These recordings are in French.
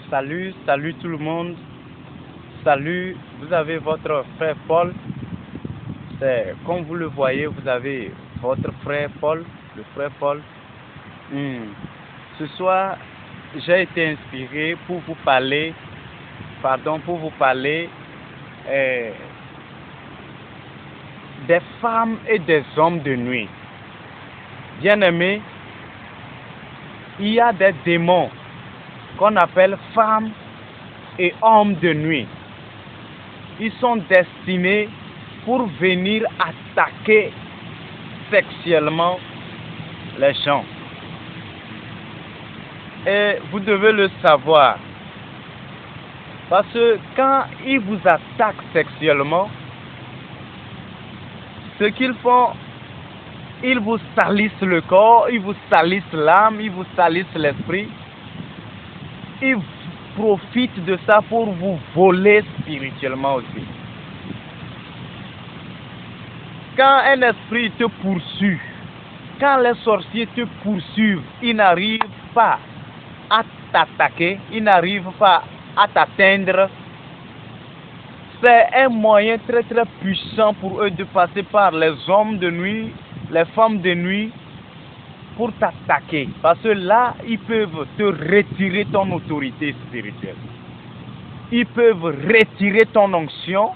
Salut tout le monde. Salut, vous avez votre frère Paul. C'est comme vous le voyez, vous avez votre frère Paul, le frère Paul. Hmm. Ce soir, j'ai été inspiré pour vous parler, euh, des femmes et des hommes de nuit. Bien-aimés, il y a des démons qu'on appelle femmes et hommes de nuit. Ils sont destinés pour venir attaquer sexuellement les gens. Et vous devez le savoir. Parce que quand ils vous attaquent sexuellement, ce qu'ils font, ils vous salissent le corps, ils vous salissent l'âme, ils vous salissent l'esprit. Ils profitent de ça pour vous voler spirituellement aussi. Quand un esprit te poursuit, quand les sorciers te poursuivent, ils n'arrivent pas à t'attaquer, ils n'arrivent pas à t'atteindre. C'est un moyen très très puissant pour eux de passer par les hommes de nuit, les femmes de nuit, pour t'attaquer. Parce que là, ils peuvent te retirer ton autorité spirituelle. Ils peuvent retirer ton onction.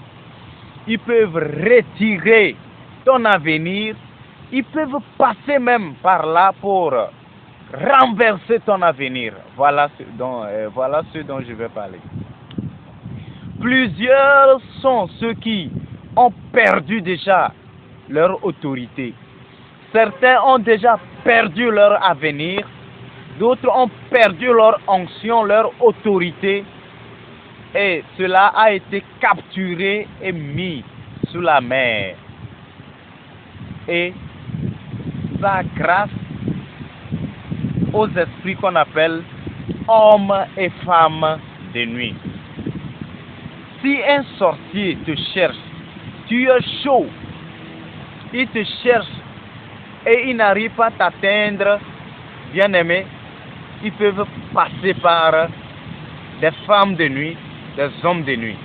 Ils peuvent retirer ton avenir. Ils peuvent passer même par là pour renverser ton avenir. Voilà ce dont je vais parler. Plusieurs sont ceux qui ont perdu déjà leur autorité. Certains ont déjà perdu leur avenir, d'autres ont perdu leur onction, leur autorité, et cela a été capturé et mis sous la mer. Et ça grâce aux esprits qu'on appelle hommes et femmes de nuit. Si un sorcier te cherche, tu es chaud, il te cherche et il n'arrive pas à t'atteindre, bien-aimé, ils peuvent passer par des femmes de nuit, des hommes de nuit.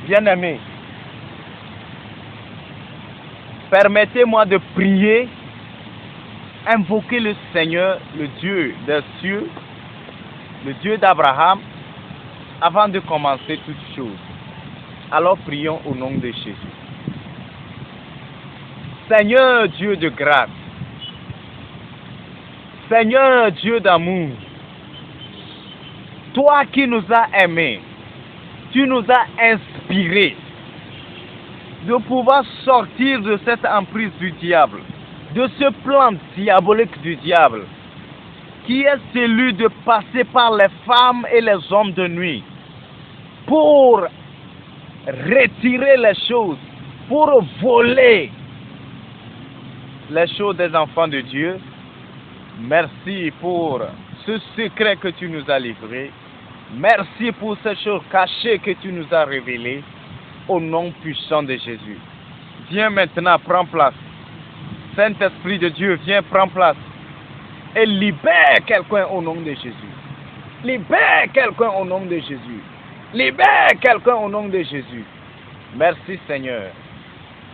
Bien-aimé, permettez-moi de prier, invoquer le Seigneur, le Dieu des cieux, le Dieu d'Abraham, avant de commencer toutes choses. Alors prions au nom de Jésus. Seigneur Dieu de grâce, Seigneur Dieu d'amour, toi qui nous as aimés, tu nous as inspirés de pouvoir sortir de cette emprise du diable, de ce plan diabolique du diable, qui est celui de passer par les femmes et les hommes de nuit pour retirer les choses, pour voler les choses des enfants de Dieu. Merci pour ce secret que tu nous as livré. Merci pour ces choses cachées que tu nous as révélées. Au nom puissant de Jésus. Viens maintenant, prends place. Saint-Esprit de Dieu, viens, prends place. Et libère quelqu'un au nom de Jésus. Libère quelqu'un au nom de Jésus. Libère quelqu'un au nom de Jésus. Merci Seigneur.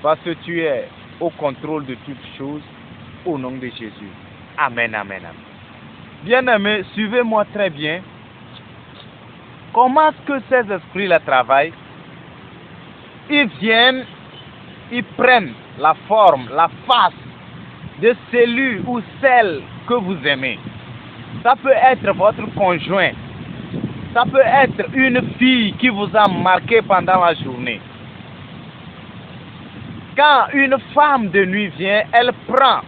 Parce que tu es au contrôle de toutes choses, au nom de Jésus. Amen, amen, amen. Bien-aimés, suivez-moi très bien. Comment est-ce que ces esprits-là travaillent? Ils viennent, ils prennent la forme, la face de celui ou celle que vous aimez. Ça peut être votre conjoint. Ça peut être une fille qui vous a marqué pendant la journée. Quand une femme de nuit vient, elle prend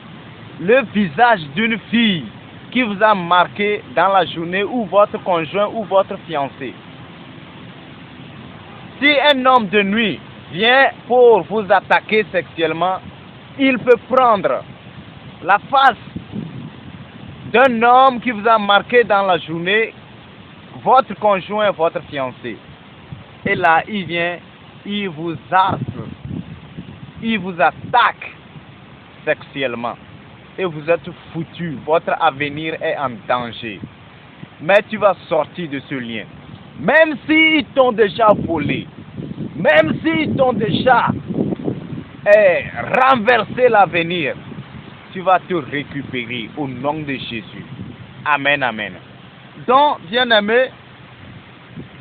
le visage d'une fille qui vous a marqué dans la journée, ou votre conjoint ou votre fiancé. Si un homme de nuit vient pour vous attaquer sexuellement, il peut prendre la face d'un homme qui vous a marqué dans la journée, votre conjoint, votre fiancé. Et là, il vient, il vous harcèle, il vous attaque sexuellement. Et vous êtes foutu, votre avenir est en danger. mais tu vas sortir de ce lien. Même s'ils t'ont déjà volé, même s'ils t'ont déjà renversé l'avenir, tu vas te récupérer au nom de Jésus. Amen, amen. Donc, bien-aimés,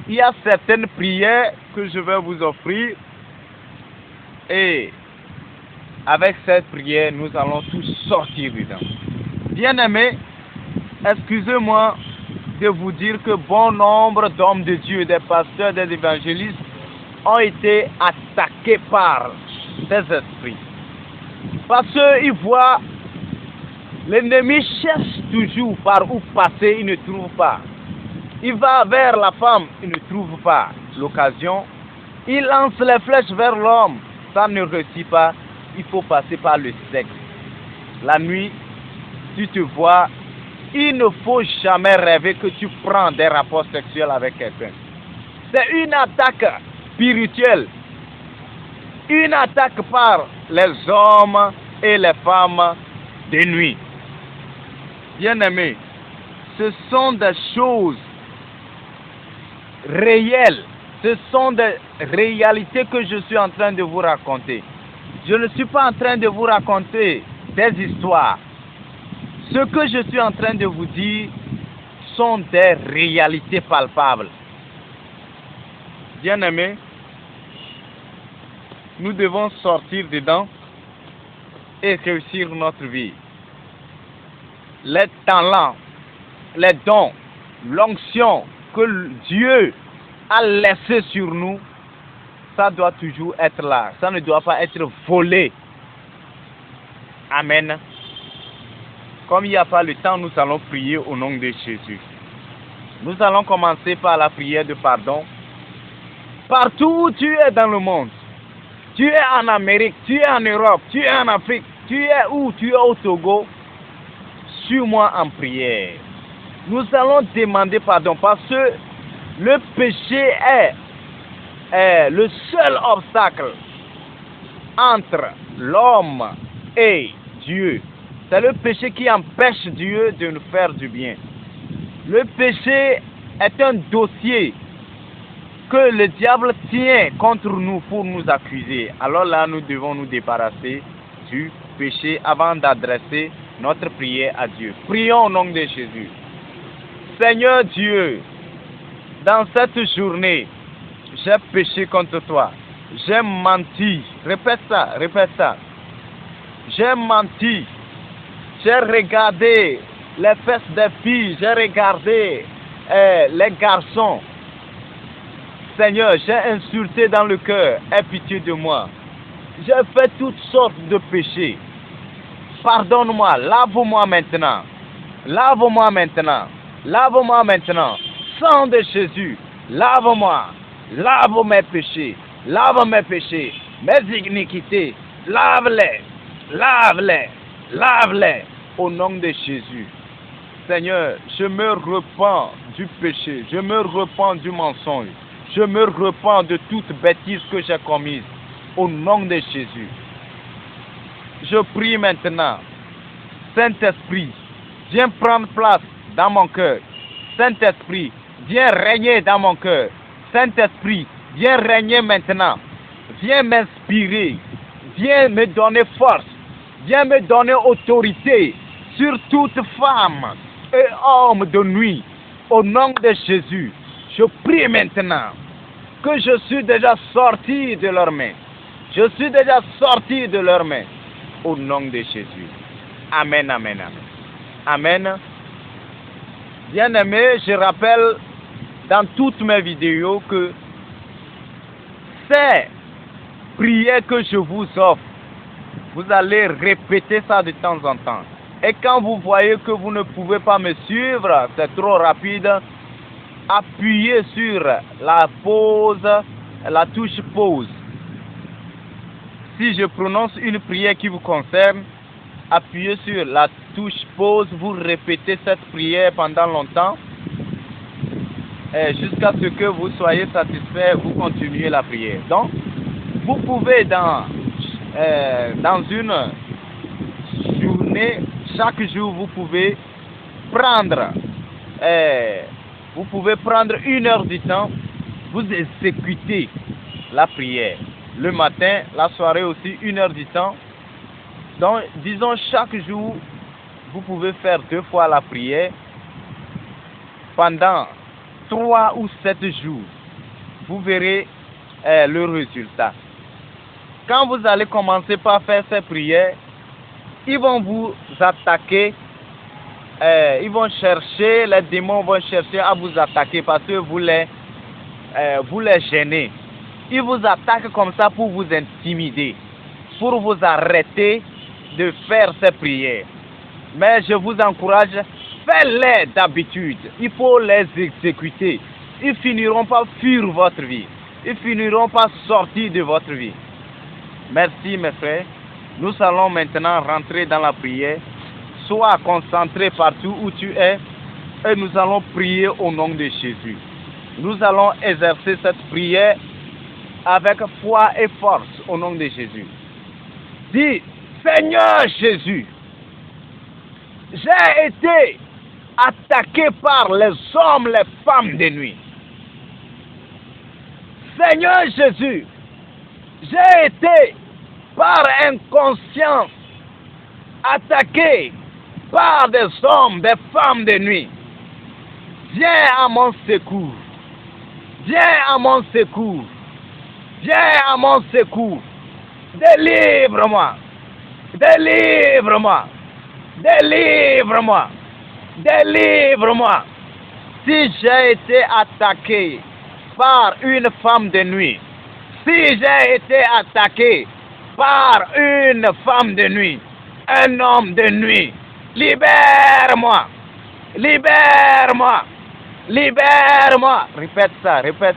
il y a certaines prières que je vais vous offrir et avec cette prière, nous allons tous sortir dedans. Bien-aimés, excusez-moi de vous dire que bon nombre d'hommes de Dieu, des pasteurs, des évangélistes ont été attaqués par ces esprits. Parce qu'ils voient l'ennemi cherche toujours par où passer, il ne trouve pas. Il va vers la femme, il ne trouve pas l'occasion. Il lance les flèches vers l'homme, ça ne réussit pas. Il faut passer par le sexe. La nuit, tu te vois, il ne faut jamais rêver que tu prends des rapports sexuels avec quelqu'un. C'est une attaque spirituelle. Une attaque par les hommes et les femmes de nuit. Bien-aimés, ce sont des choses réelles. Ce sont des réalités que je suis en train de vous raconter. Je ne suis pas en train de vous raconter des histoires. Ce que je suis en train de vous dire sont des réalités palpables. Bien-aimés, nous devons sortir dedans et réussir notre vie. Les talents, les dons, l'onction que Dieu a laissé sur nous, ça doit toujours être là. Ça ne doit pas être volé. Amen. Comme il n'y a pas le temps, nous allons prier au nom de Jésus. Nous allons commencer par la prière de pardon. Partout où tu es dans le monde, tu es en Amérique, tu es en Europe, tu es en Afrique, tu es où? Tu es au Togo. Suis-moi en prière. Nous allons demander pardon parce que le péché est le seul obstacle entre l'homme et Dieu. C'est le péché qui empêche Dieu de nous faire du bien. Le péché est un dossier que le diable tient contre nous pour nous accuser. Alors là, nous devons nous débarrasser du péché avant d'adresser notre prière à Dieu. Prions au nom de Jésus. Seigneur Dieu, dans cette journée, j'ai péché contre toi. J'ai menti. Répète ça, répète ça. J'ai menti. J'ai regardé les fesses des filles. J'ai regardé les garçons. Seigneur, j'ai insulté dans le cœur. Aie pitié de moi. J'ai fait toutes sortes de péchés. Pardonne-moi. Lave-moi maintenant. Lave-moi maintenant. Lave-moi maintenant. Sang de Jésus. Lave-moi. Lave mes péchés. Lave mes péchés. Mes iniquités. Lave-les. Lave-les. Lave-les. Au nom de Jésus. Seigneur, je me repens du péché. Je me repens du mensonge. Je me repens de toute bêtise que j'ai commise. Au nom de Jésus. Je prie maintenant. Saint-Esprit, viens prendre place dans mon cœur. Saint-Esprit, viens régner dans mon cœur. Saint-Esprit, viens régner maintenant. Viens m'inspirer. Viens me donner force. Viens me donner autorité sur toute femme et homme de nuit. Au nom de Jésus, je prie maintenant que je suis déjà sorti de leurs mains. Je suis déjà sorti de leurs mains. Au nom de Jésus. Amen, amen, amen. Amen. Bien-aimés, je rappelle dans toutes mes vidéos que ces prières que je vous offre, vous allez répéter ça de temps en temps. Et quand vous voyez que vous ne pouvez pas me suivre, c'est trop rapide, appuyez sur la pause, la touche pause. Si je prononce une prière qui vous concerne, appuyez sur la touche pause, vous répétez cette prière pendant longtemps, jusqu'à ce que vous soyez satisfait, vous continuez la prière. Donc, vous pouvez dans une journée, chaque jour, vous pouvez prendre vous pouvez prendre 1 heure du temps, vous exécutez la prière. Le matin, la soirée aussi, 1 heure du temps. Donc, disons chaque jour, vous pouvez faire 2 fois la prière pendant 3 ou 7 jours. Vous verrez le résultat. Quand vous allez commencer par faire ces prières, ils vont vous attaquer. Ils vont chercher, les démons vont chercher à vous attaquer parce que vous les gênez. Ils vous attaquent comme ça pour vous intimider, pour vous arrêter de faire ces prières. Mais je vous encourage, faites-les d'habitude. Il faut les exécuter. Ils finiront par fuir votre vie. Ils finiront par sortir de votre vie. Merci mes frères. Nous allons maintenant rentrer dans la prière. Sois concentré partout où tu es et nous allons prier au nom de Jésus. Nous allons exercer cette prière avec foi et force au nom de Jésus. Dis, Seigneur Jésus, j'ai été attaqué par les hommes, les femmes de nuit. Seigneur Jésus, j'ai été par inconscience attaqué par des hommes, des femmes de nuit. Viens à mon secours. Viens à mon secours. Viens à mon secours. Délivre-moi. Délivre-moi. Délivre-moi. Délivre-moi. Si j'ai été attaqué par une femme de nuit, si j'ai été attaqué par une femme de nuit, un homme de nuit, libère-moi. Libère-moi. Libère-moi. Répète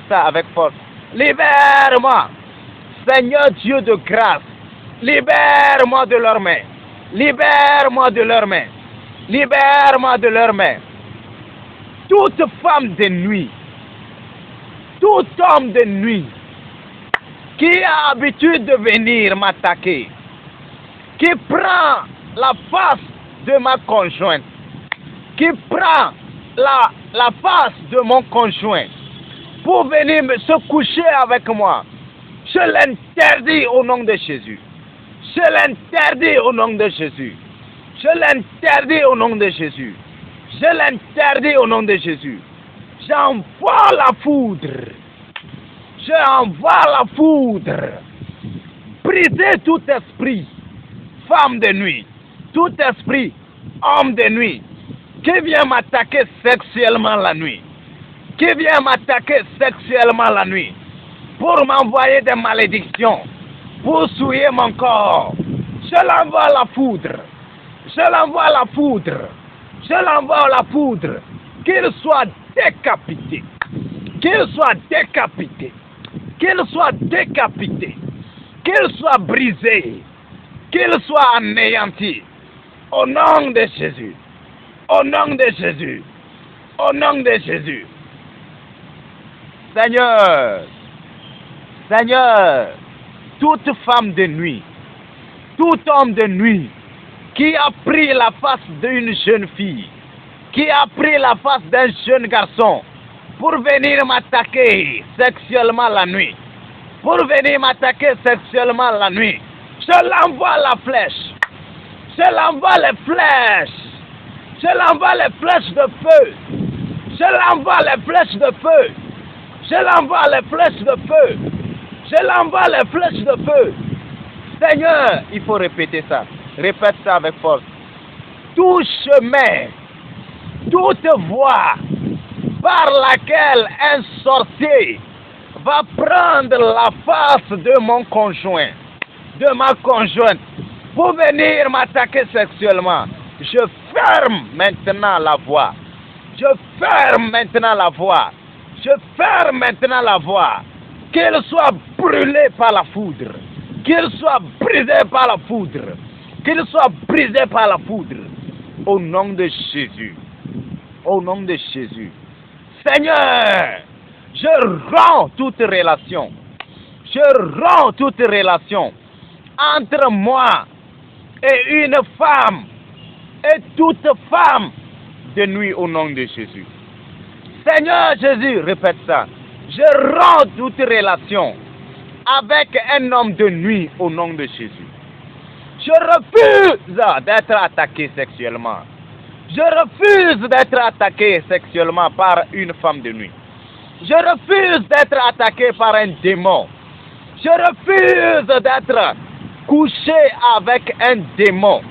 ça avec force. Libère-moi. Seigneur Dieu de grâce, libère-moi de leurs mains. Libère-moi de leurs mains. Libère-moi de leurs mains. Toute femme de nuit, tout homme de nuit qui a l'habitude de venir m'attaquer, qui prend la face de ma conjointe, qui prend la face de mon conjoint pour venir se coucher avec moi, je l'interdis au nom de Jésus. Je l'interdis au nom de Jésus. Je l'interdis au nom de Jésus. Je l'interdis au nom de Jésus. J'envoie la foudre. J'envoie la foudre. Brisez tout esprit, femme de nuit, tout esprit, homme de nuit, qui vient m'attaquer sexuellement la nuit, qui vient m'attaquer sexuellement la nuit, pour m'envoyer des malédictions, pour souiller mon corps. Je l'envoie la foudre. Je l'envoie la foudre. Je l'envoie la foudre. Qu'il soit décapité. Qu'il soit décapité. Qu'il soit décapité. Qu'il soit brisé. Qu'il soit anéanti. Au nom de Jésus. Au nom de Jésus. Au nom de Jésus. Seigneur. Seigneur. Toute femme de nuit. Tout homme de nuit qui a pris la face d'une jeune fille, qui a pris la face d'un jeune garçon pour venir m'attaquer sexuellement la nuit, pour venir m'attaquer sexuellement la nuit, je l'envoie la flèche, je l'envoie les flèches, je l'envoie les flèches de feu, je l'envoie les flèches de feu, je l'envoie les flèches de feu, je l'envoie les flèches de feu. Seigneur, il faut répéter ça. Répète ça avec force. Tout chemin, toute voie par laquelle un sorcier va prendre la face de mon conjoint, de ma conjointe, pour venir m'attaquer sexuellement, je ferme maintenant la voie. Je ferme maintenant la voie. Je ferme maintenant la voie. Qu'elle soit brûlée par la foudre. Qu'il soit brisé par la foudre. Qu'il soit brisé par la foudre. Au nom de Jésus. Au nom de Jésus. Seigneur, je rends toute relation. Je rends toute relation entre moi et une femme. Et toute femme de nuit au nom de Jésus. Seigneur Jésus, répète ça. Je romps toute relation avec un homme de nuit au nom de Jésus. Je refuse d'être attaqué sexuellement. Je refuse d'être attaqué sexuellement par une femme de nuit. Je refuse d'être attaqué par un démon. Je refuse d'être couché avec un démon.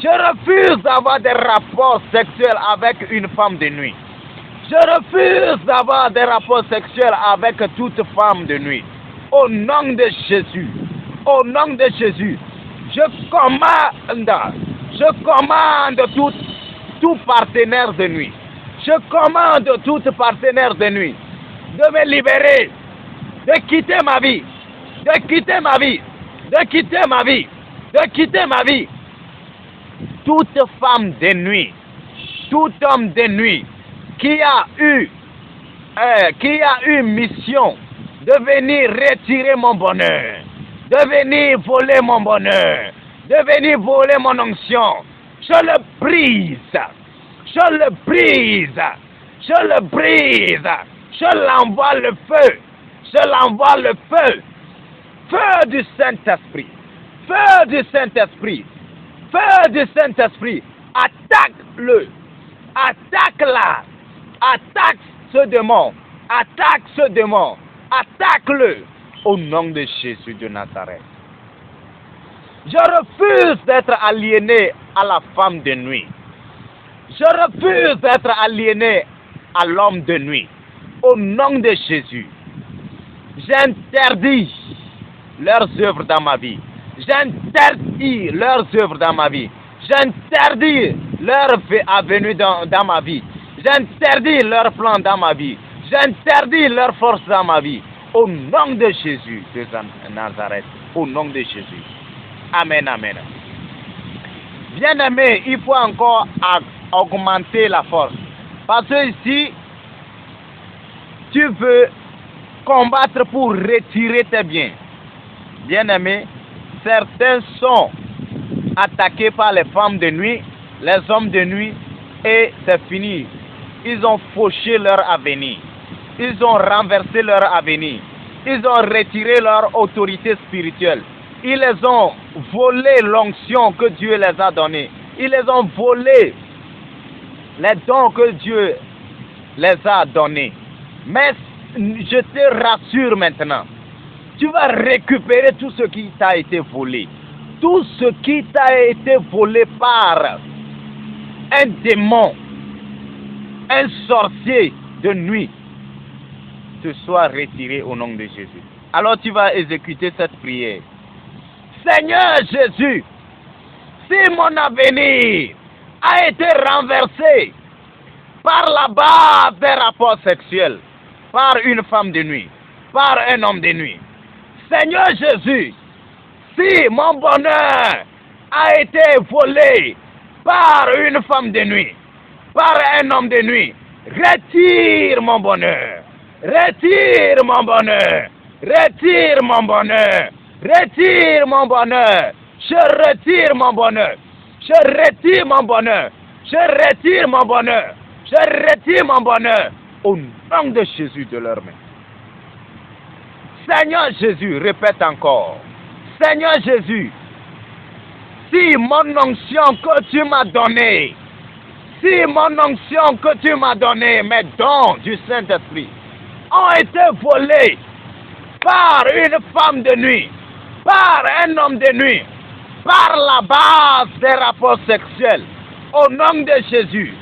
Je refuse d'avoir des rapports sexuels avec une femme de nuit. Je refuse d'avoir des rapports sexuels avec toute femme de nuit. Au nom de Jésus. Au nom de Jésus. Je commande tout partenaire de nuit. Je commande tout partenaire de nuit de me libérer, de quitter ma vie, de quitter ma vie, de quitter ma vie, de quitter ma vie. Toute femme de nuit, tout homme de nuit qui a eu mission de venir retirer mon bonheur, de venir voler mon bonheur, de venir voler mon onction, je le brise, je le brise, je le brise, je l'envoie le feu, je l'envoie le feu, feu du Saint-Esprit, feu du Saint-Esprit, feu du Saint-Esprit, attaque-le, attaque-la, attaque ce démon, attaque ce démon, attaque-le au nom de Jésus de Nazareth. Je refuse d'être aliéné à la femme de nuit. Je refuse d'être aliéné à l'homme de nuit. Au nom de Jésus, j'interdis leurs œuvres dans ma vie. J'interdis leurs œuvres dans ma vie. J'interdis leur avenue dans ma vie. J'interdis leurs plans dans ma vie. J'interdis leur force dans ma vie. Au nom de Jésus de Nazareth. Au nom de Jésus. Amen, amen. Bien-aimé, il faut encore augmenter la force. Parce que ici, tu veux combattre pour retirer tes biens. Bien-aimé, certains sont attaqués par les femmes de nuit, les hommes de nuit, et c'est fini. Ils ont fauché leur avenir. Ils ont renversé leur avenir. Ils ont retiré leur autorité spirituelle. Ils les ont volé l'onction que Dieu les a donnée. Ils les ont volé les dons que Dieu les a donnés. Mais je te rassure maintenant, tu vas récupérer tout ce qui t'a été volé. Tout ce qui t'a été volé par un démon, un sorcier de nuit, te soit retiré au nom de Jésus. Alors tu vas exécuter cette prière. Seigneur Jésus, si mon avenir a été renversé par la base des rapports sexuels, par une femme de nuit, par un homme de nuit, Seigneur Jésus, si mon bonheur a été volé par une femme de nuit, par un homme de nuit, retire mon bonheur, retire mon bonheur, retire mon bonheur, retire mon bonheur, je retire mon bonheur, je retire mon bonheur, je retire mon bonheur, je retire mon bonheur, au nom de Jésus de leur main. Seigneur Jésus, répète encore. Seigneur Jésus, si mon onction que tu m'as donnée, si mon onction que tu m'as donnée, mes dons du Saint-Esprit, ont été volés par une femme de nuit, par un homme de nuit, par la base des rapports sexuels, au nom de Jésus,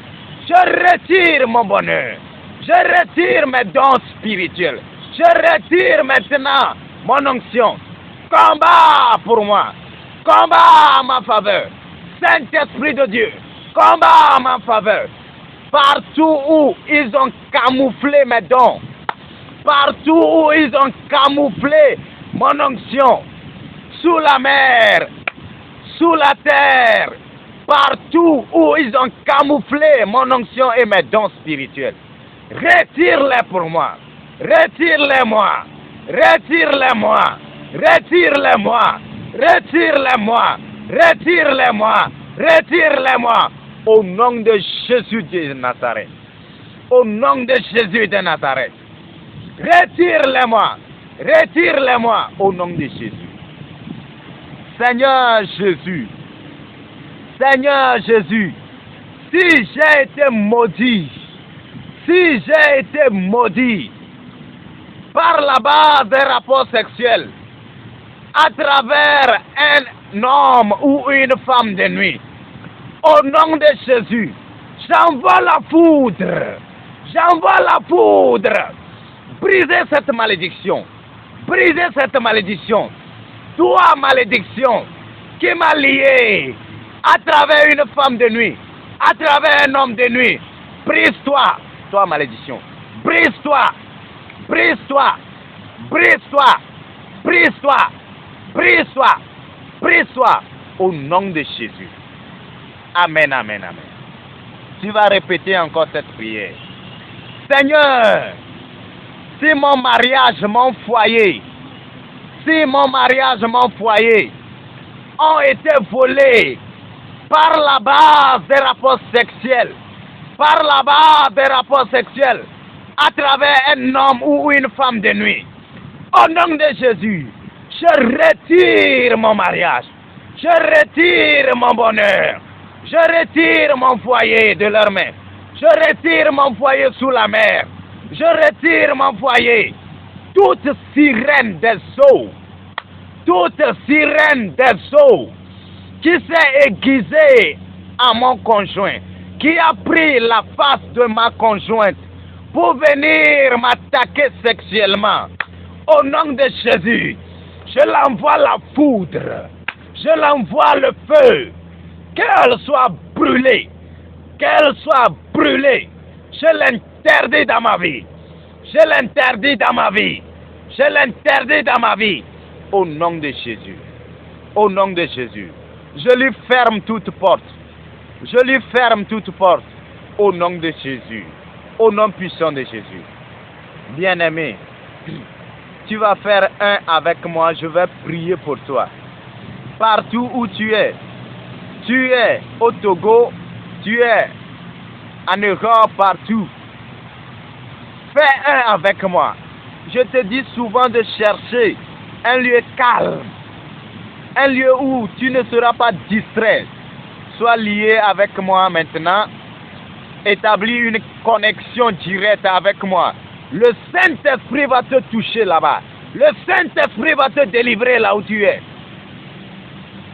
je retire mon bonheur, je retire mes dons spirituels, je retire maintenant mon onction. Combat pour moi, combat en ma faveur, Saint-Esprit de Dieu, combat en ma faveur. Partout où ils ont camouflé mes dons, partout où ils ont camouflé mon onction, sous la mer, sous la terre, partout où ils ont camouflé mon onction et mes dons spirituels, retire-les pour moi, retire-les-moi, retire-les-moi, retire-les-moi, retire-les-moi, retire-les-moi, retire-les-moi, Au nom de Jésus de Nazareth. Au nom de Jésus de Nazareth. Retire-les-moi. Retire-les-moi au nom de Jésus. Seigneur Jésus. Seigneur Jésus. Si j'ai été maudit. Si j'ai été maudit par la base des rapports sexuels à travers un homme ou une femme de nuit, au nom de Jésus, j'envoie la foudre. J'envoie la foudre. Brisez cette malédiction. Brisez cette malédiction. Toi, malédiction, qui m'a lié à travers une femme de nuit, à travers un homme de nuit. Brise-toi. Toi, malédiction. Brise-toi. Brise-toi. Brise-toi. Brise-toi. Brise-toi. Brise-toi. Au nom de Jésus. Amen, amen, amen. Tu vas répéter encore cette prière. Seigneur, si mon mariage, mon foyer, ont été volés par la base des rapports sexuels, à travers un homme ou une femme de nuit, au nom de Jésus, je retire mon mariage, je retire mon bonheur, je retire mon foyer de leurs mains. Je retire mon foyer sous la mer. Je retire mon foyer. Toute sirène des eaux qui s'est aiguisée à mon conjoint, qui a pris la face de ma conjointe pour venir m'attaquer sexuellement, au nom de Jésus, je l'envoie la foudre. Je l'envoie le feu. Qu'elle soit brûlée. Qu'elle soit brûlée. Je l'interdis dans ma vie. Je l'interdis dans ma vie. Je l'interdis dans ma vie. Au nom de Jésus. Au nom de Jésus. Je lui ferme toute porte. Je lui ferme toute porte. Au nom de Jésus. Au nom puissant de Jésus. Bien-aimé, tu vas faire un avec moi. Je vais prier pour toi. Partout où tu es au Togo, tu es en Europe, partout. Fais un avec moi. Je te dis souvent de chercher un lieu calme, un lieu où tu ne seras pas distrait. Sois lié avec moi maintenant. Établis une connexion directe avec moi. Le Saint-Esprit va te toucher là-bas. Le Saint-Esprit va te délivrer là où tu es.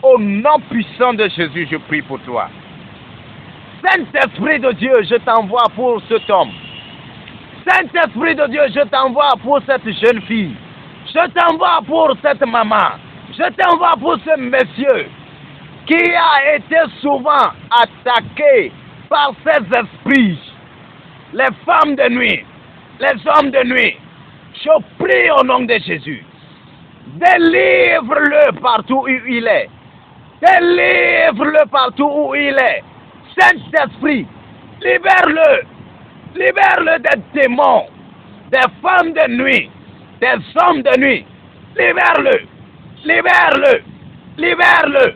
Au nom puissant de Jésus, je prie pour toi. Saint-Esprit de Dieu, je t'envoie pour cet homme. Saint-Esprit de Dieu, je t'envoie pour cette jeune fille. Je t'envoie pour cette maman. Je t'envoie pour ce monsieur qui a été souvent attaqué par ces esprits. Les femmes de nuit, les hommes de nuit. Je prie au nom de Jésus. Délivre-le partout où il est. Délivre-le partout où il est. Saint-Esprit, libère-le. Libère-le des démons, des femmes de nuit, des hommes de nuit. Libère-le. Libère-le. Libère-le.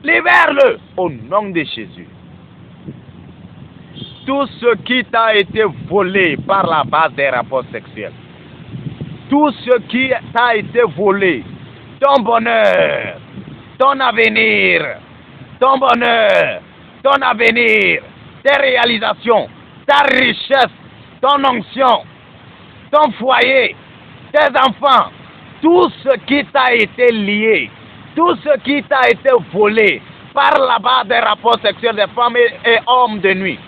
Libère-le. Au nom de Jésus. Tout ce qui t'a été volé par la base des rapports sexuels. Tout ce qui t'a été volé. Ton bonheur. Ton avenir. Ton bonheur. Ton avenir. Tes réalisations. Ta richesse. Ton onction. Ton foyer. Tes enfants. Tout ce qui t'a été lié. Tout ce qui t'a été volé par la base des rapports sexuels des femmes et hommes de nuit.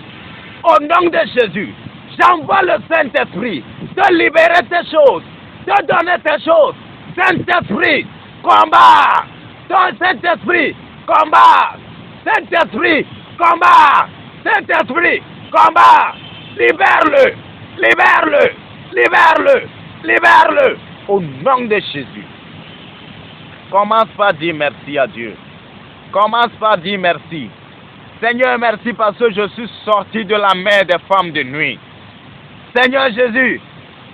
Au nom de Jésus, j'envoie le Saint-Esprit de libérer tes choses, de donner tes choses. Saint-Esprit, combat. Ton Saint-Esprit, combat. Saint-Esprit, combat. Saint-Esprit, combat. Libère-le. Libère-le. Libère-le. Libère-le. Au nom de Jésus. Commence par dire merci à Dieu. Commence par dire merci. Seigneur, merci parce que je suis sorti de la main des femmes de nuit. Seigneur Jésus,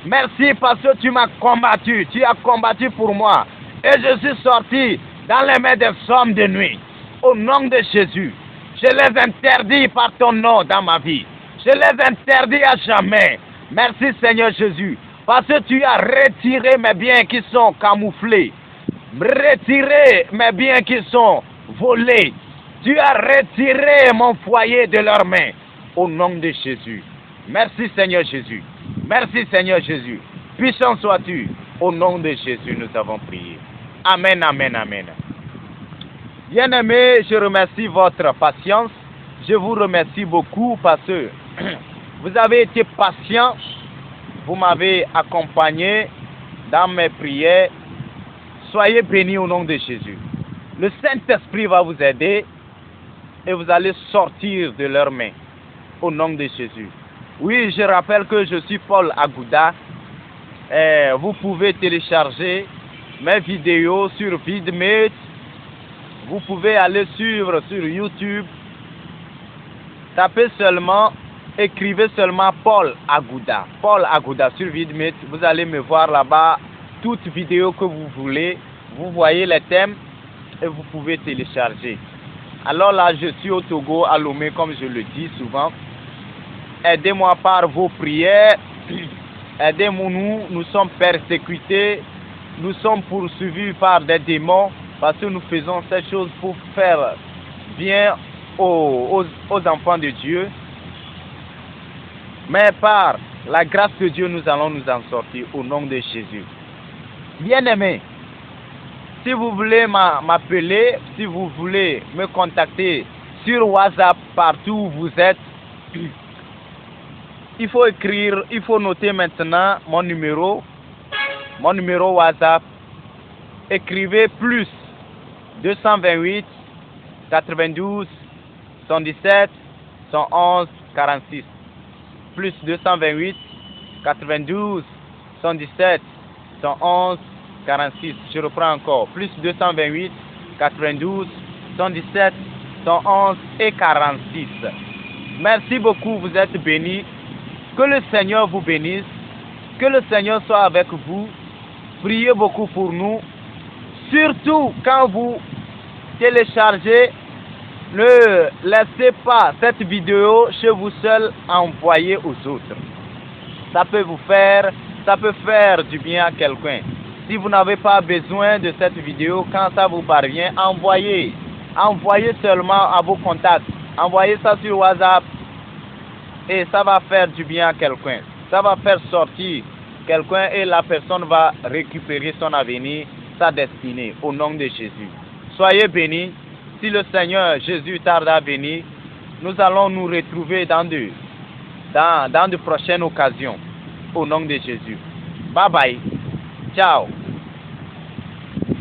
merci parce que tu m'as combattu. Tu as combattu pour moi. Et je suis sorti dans les mains des hommes de nuit. Au nom de Jésus, Je les interdis par ton nom dans ma vie. Je les interdis à jamais. Merci Seigneur Jésus. Parce que tu as retiré mes biens qui sont camouflés. Retiré mes biens qui sont volés. Tu as retiré mon foyer de leurs mains. Au nom de Jésus. Merci Seigneur Jésus. Merci Seigneur Jésus. Puissant sois-tu. Au nom de Jésus, nous avons prié. Amen, amen, amen. Bien-aimés, je remercie votre patience. Je vous remercie beaucoup parce que vous avez été patient. Vous m'avez accompagné dans mes prières. Soyez bénis au nom de Jésus. Le Saint-Esprit va vous aider et vous allez sortir de leurs mains au nom de Jésus. Oui, je rappelle que je suis Paul Agouda. Et vous pouvez télécharger mes vidéos sur Vidmate. Vous pouvez aller suivre sur YouTube. Tapez seulement, écrivez seulement Paul Agouda. Paul Agouda sur Vidmate. Vous allez me voir là-bas. Toute vidéo que vous voulez. Vous voyez les thèmes et vous pouvez télécharger. Alors là, je suis au Togo, à Lomé, comme je le dis souvent. Aidez-moi par vos prières. Aidez-nous, nous sommes persécutés. Nous sommes poursuivis par des démons parce que nous faisons ces choses pour faire bien aux enfants de Dieu. Mais par la grâce de Dieu, nous allons nous en sortir au nom de Jésus. Bien-aimés, si vous voulez m'appeler, si vous voulez me contacter sur WhatsApp partout où vous êtes, il faut écrire, il faut noter maintenant mon numéro WhatsApp. Écrivez plus 228 92 117 111 46. Plus 228 92 117 111 46. Je reprends encore. Plus 228 92 117 111 et 46. Merci beaucoup, vous êtes bénis. Que le Seigneur vous bénisse. Que le Seigneur soit avec vous. Priez beaucoup pour nous. Surtout quand vous téléchargez, ne laissez pas cette vidéo chez vous seul, envoyez aux autres. Ça peut faire du bien à quelqu'un. Si vous n'avez pas besoin de cette vidéo, quand ça vous parvient, envoyez. Envoyez seulement à vos contacts. Envoyez ça sur WhatsApp. Et ça va faire du bien à quelqu'un. Ça va faire sortir quelqu'un et la personne va récupérer son avenir, sa destinée, au nom de Jésus. Soyez bénis. Si le Seigneur Jésus tarde à venir, nous allons nous retrouver dans de prochaines occasions, au nom de Jésus. Bye bye. Ciao.